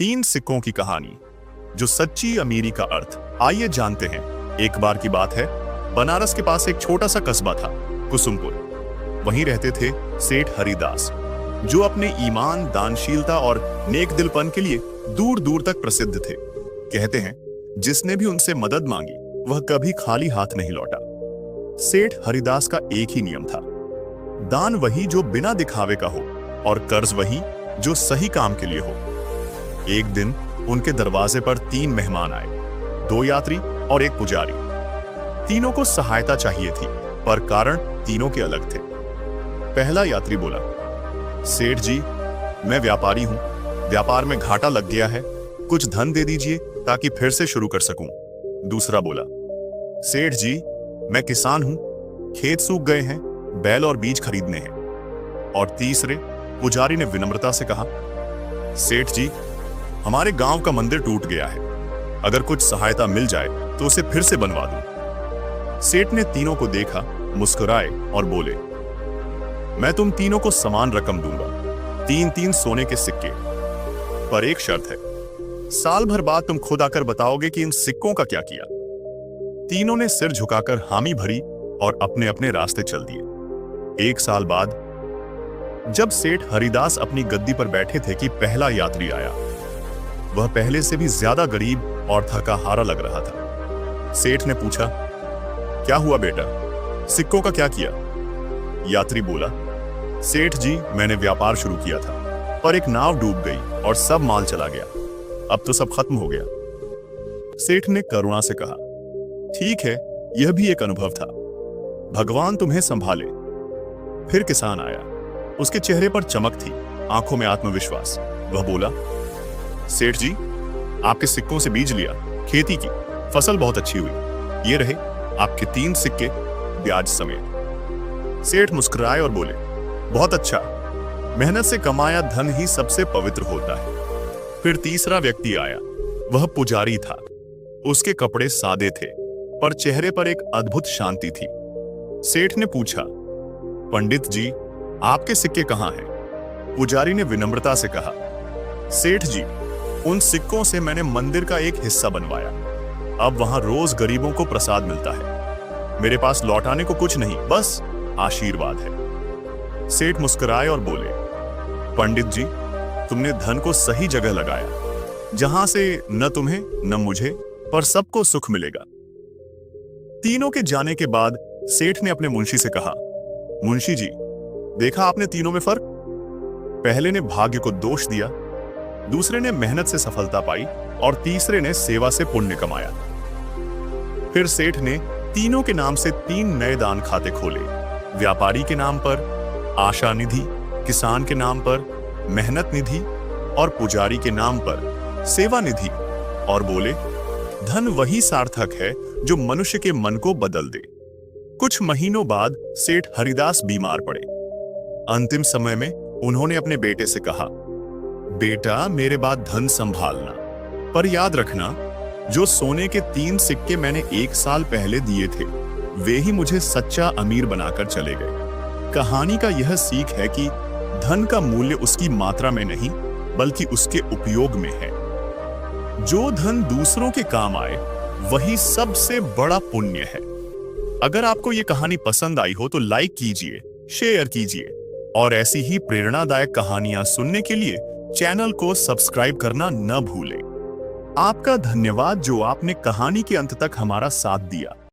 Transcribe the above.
तीन सिक्कों की कहानी, जो सच्ची अमीरी का अर्थ। आइए जानते हैं। एक बार की बात है, बनारस के पास एक छोटा सा कस्बा था, कुसुमपुर। वहीं रहते थे सेठ हरिदास, जो अपने ईमान, दानशीलता और नेक दिलपन के लिए दूर दूर तक प्रसिद्ध थे। कहते हैं, जिसने भी उनसे मदद मांगी वह कभी खाली हाथ नहीं लौटा। सेठ हरिदास का एक ही नियम था, दान वही जो बिना दिखावे का हो और कर्ज वही जो सही काम के लिए हो। एक दिन उनके दरवाजे पर तीन मेहमान आए, दो यात्री और एक पुजारी। तीनों को सहायता चाहिए थी, पर कारण तीनों के अलग थे। पहला यात्री बोला, सेठ जी, मैं व्यापारी हूं, व्यापार में घाटा लग गया है, कुछ धन दे दीजिए ताकि फिर से शुरू कर सकूं। दूसरा बोला, सेठ जी, मैं किसान हूं, खेत सूख गए हैं, बैल और बीज खरीदने हैं। और तीसरे पुजारी ने विनम्रता से कहा, सेठ जी, हमारे गांव का मंदिर टूट गया है, अगर कुछ सहायता मिल जाए तो उसे फिर से बनवा दूं। सेठ ने तीनों को देखा, मुस्कुराए और बोले, मैं तुम तीनों को समान रकम दूंगा, 3-3 सोने के सिक्के, पर एक शर्त है, साल भर बाद तुम खुद आकर बताओगे कि इन सिक्कों का क्या किया। तीनों ने सिर झुकाकर हामी भरी और अपने अपने रास्ते चल दिए। एक साल बाद जब सेठ हरिदास अपनी गद्दी पर बैठे थे कि पहला यात्री आया। वह पहले से भी ज्यादा गरीब और थका हारा लग रहा था। सेठ ने पूछा, क्या हुआ बेटा, सिक्कों का क्या किया? यात्री बोला, सेठ जी, मैंने व्यापार शुरू किया था, पर एक नाव डूब गई और सब माल चला गया, अब तो सब खत्म हो गया। सेठ ने करुणा से कहा, ठीक है, यह भी एक अनुभव था, भगवान तुम्हें संभाले। फिर किसान आया, उसके चेहरे पर चमक थी, आंखों में आत्मविश्वास। वह बोला, सेठ जी, आपके सिक्कों से बीज लिया, खेती की, फसल बहुत अच्छी हुई, ये रहे आपके 3 सिक्के ब्याज समेत। सेठ मुस्कुराए और बोले, बहुत अच्छा, मेहनत से कमाया धन ही सबसे पवित्र होता है। फिर तीसरा व्यक्ति आया, वह पुजारी था। उसके कपड़े सादे थे, पर चेहरे पर एक अद्भुत शांति थी। सेठ ने पूछा, पंडित जी, आपके सिक्के कहां हैं? पुजारी ने विनम्रता से कहा, सेठ जी, उन सिक्कों से मैंने मंदिर का एक हिस्सा बनवाया, अब वहां रोज गरीबों को प्रसाद मिलता है। मेरे पास लौटाने को कुछ नहीं, बस आशीर्वाद है। सेठ मुस्कुराए और बोले, पंडित जी, तुमने धन को सही जगह लगाया, जहां से न तुम्हें न मुझे पर सबको सुख मिलेगा। तीनों के जाने के बाद सेठ ने अपने मुंशी से कहा, मुंशी जी, देखा आपने तीनों में फर्क? पहले ने भाग्य को दोष दिया, दूसरे ने मेहनत से सफलता पाई और तीसरे ने सेवा से पुण्य कमाया। फिर सेठ ने तीनों के नाम से 3 नए दान खाते खोले, व्यापारी के नाम पर आशा निधि, किसान के नाम पर मेहनत निधि और पुजारी के नाम पर सेवा निधि, और बोले, धन वही सार्थक है जो मनुष्य के मन को बदल दे। कुछ महीनों बाद सेठ हरिदास बीमार पड़े। अंतिम समय में उन्होंने अपने बेटे से कहा, बेटा, मेरे बाद धन संभालना, पर याद रखना, जो सोने के 3 सिक्के मैंने 1 साल पहले दिए थे, वे ही मुझे सच्चा अमीर बनाकर चले गए। कहानी का यह सीख है कि धन का मूल्य उसकी मात्रा में नहीं, बल्कि उसके उपयोग में है। जो धन दूसरों के काम आए, वही सबसे बड़ा पुण्य है। अगर आपको ये कहानी पसंद आई हो तो लाइक कीजिए, शेयर कीजिए, और ऐसी ही प्रेरणादायक कहानियां सुनने के लिए चैनल को सब्सक्राइब करना न भूलें। आपका धन्यवाद जो आपने कहानी के अंत तक हमारा साथ दिया।